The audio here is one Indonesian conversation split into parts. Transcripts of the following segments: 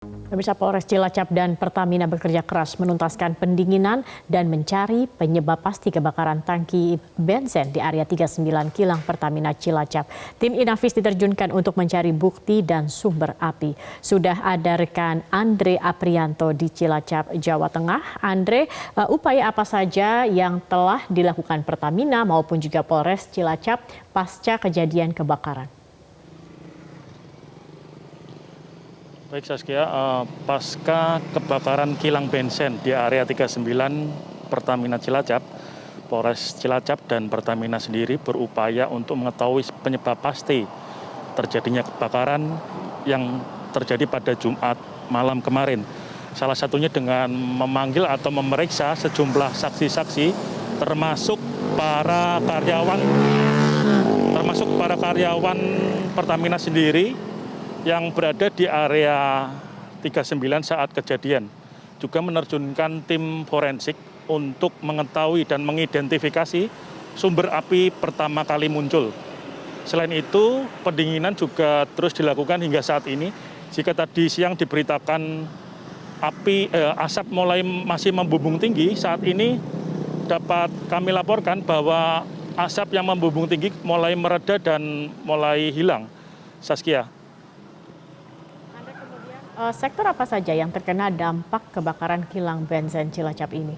Pemirsa, Polres Cilacap dan Pertamina bekerja keras menuntaskan pendinginan dan mencari penyebab pasti kebakaran tangki bensin di area 39 kilang Pertamina Cilacap. Tim Inavis diterjunkan untuk mencari bukti dan sumber api. Sudah ada rekan Andre Aprianto di Cilacap, Jawa Tengah. Andre, upaya apa saja yang telah dilakukan Pertamina maupun juga Polres Cilacap pasca kejadian kebakaran? Baik Saskia, pasca kebakaran kilang bensin di area 39 Pertamina Cilacap, Polres Cilacap dan Pertamina sendiri berupaya untuk mengetahui penyebab pasti terjadinya kebakaran yang terjadi pada Jumat malam kemarin. Salah satunya dengan memanggil atau memeriksa sejumlah saksi-saksi termasuk para karyawan Pertamina sendiri yang berada di area 39 saat kejadian. Juga menerjunkan tim forensik untuk mengetahui dan mengidentifikasi sumber api pertama kali muncul. Selain itu, pendinginan juga terus dilakukan hingga saat ini. Jika tadi siang diberitakan asap masih membumbung tinggi, saat ini dapat kami laporkan bahwa asap yang membumbung tinggi mulai mereda dan mulai hilang. Saskia. Sektor apa saja yang terkena dampak kebakaran kilang bensin Cilacap ini?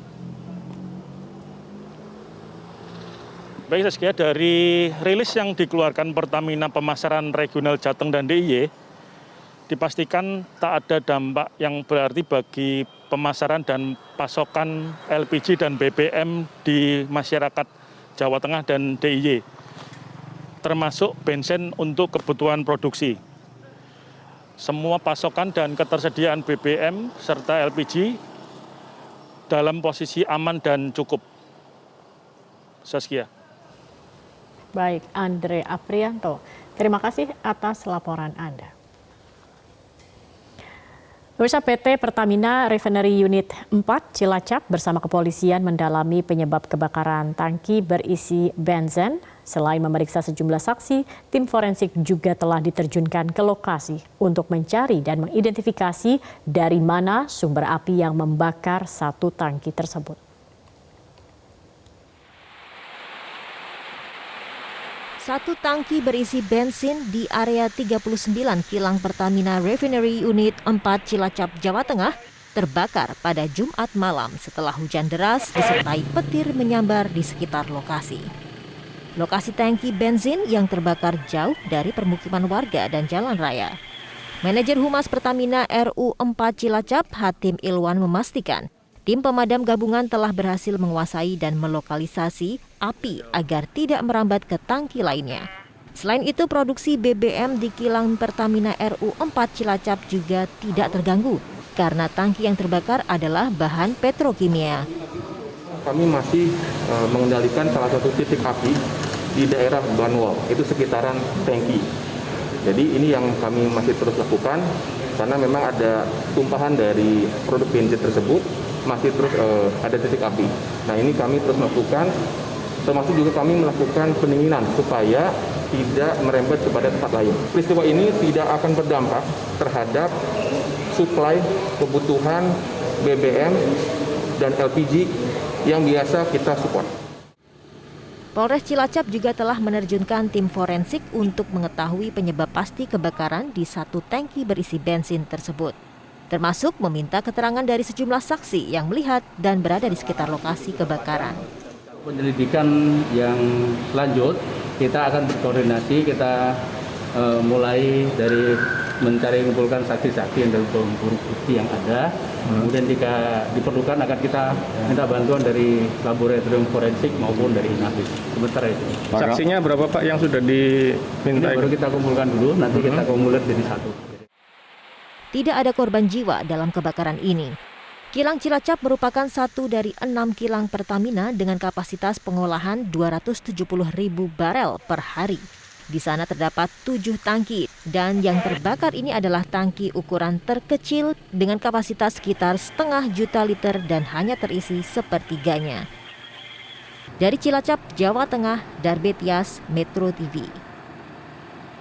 Baik Saskia, dari rilis yang dikeluarkan Pertamina Pemasaran Regional Jateng dan DIY, dipastikan tak ada dampak yang berarti bagi pemasaran dan pasokan LPG dan BBM di masyarakat Jawa Tengah dan DIY, termasuk bensin untuk kebutuhan produksi. Semua pasokan dan ketersediaan BBM serta LPG dalam posisi aman dan cukup. Saskia. Baik, Andre Aprianto. Terima kasih atas laporan Anda. Pemirsa, PT Pertamina Refinery Unit 4 Cilacap bersama kepolisian mendalami penyebab kebakaran tangki berisi bensin. Selain memeriksa sejumlah saksi, tim forensik juga telah diterjunkan ke lokasi untuk mencari dan mengidentifikasi dari mana sumber api yang membakar satu tangki tersebut. Satu tangki berisi bensin di area 39 kilang Pertamina Refinery Unit 4 Cilacap, Jawa Tengah terbakar pada Jumat malam setelah hujan deras disertai petir menyambar di sekitar lokasi. Lokasi tangki bensin yang terbakar jauh dari permukiman warga dan jalan raya. Manajer Humas Pertamina RU 4 Cilacap, Hatim Ilwan memastikan, tim pemadam gabungan telah berhasil menguasai dan melokalisasi api agar tidak merambat ke tangki lainnya. Selain itu, produksi BBM di kilang Pertamina RU 4 Cilacap juga tidak terganggu karena tangki yang terbakar adalah bahan petrokimia. Kami masih mengendalikan salah satu titik api di daerah Banwol, itu sekitaran tangki. Jadi ini yang kami masih terus lakukan karena memang ada tumpahan dari produk bensin tersebut, masih terus ada titik api. Nah ini kami terus lakukan, termasuk juga kami melakukan pendinginan supaya tidak merembet kepada tempat lain. Peristiwa ini tidak akan berdampak terhadap suplai kebutuhan BBM dan LPG yang biasa kita support. Polres Cilacap juga telah menerjunkan tim forensik untuk mengetahui penyebab pasti kebakaran di satu tangki berisi bensin tersebut, termasuk meminta keterangan dari sejumlah saksi yang melihat dan berada di sekitar lokasi kebakaran. Penyelidikan yang lanjut, kita akan berkoordinasi, kita mulai dari mengumpulkan saksi-saksi dan bukti yang ada. Kemudian jika diperlukan akan kita minta bantuan dari laboratorium forensik maupun dari Inavis. Sementara itu. Saksinya berapa Pak yang sudah diminta? Ini baru kita kumpulkan dulu, nanti kita kumulir jadi satu. Tidak ada korban jiwa dalam kebakaran ini. Kilang Cilacap merupakan satu dari 6 kilang Pertamina dengan kapasitas pengolahan 270.000 barel per hari. Di sana terdapat 7 tangki dan yang terbakar ini adalah tangki ukuran terkecil dengan kapasitas sekitar 0,5 juta liter dan hanya terisi sepertiganya. Dari Cilacap, Jawa Tengah, Darbe Tias, Metro TV.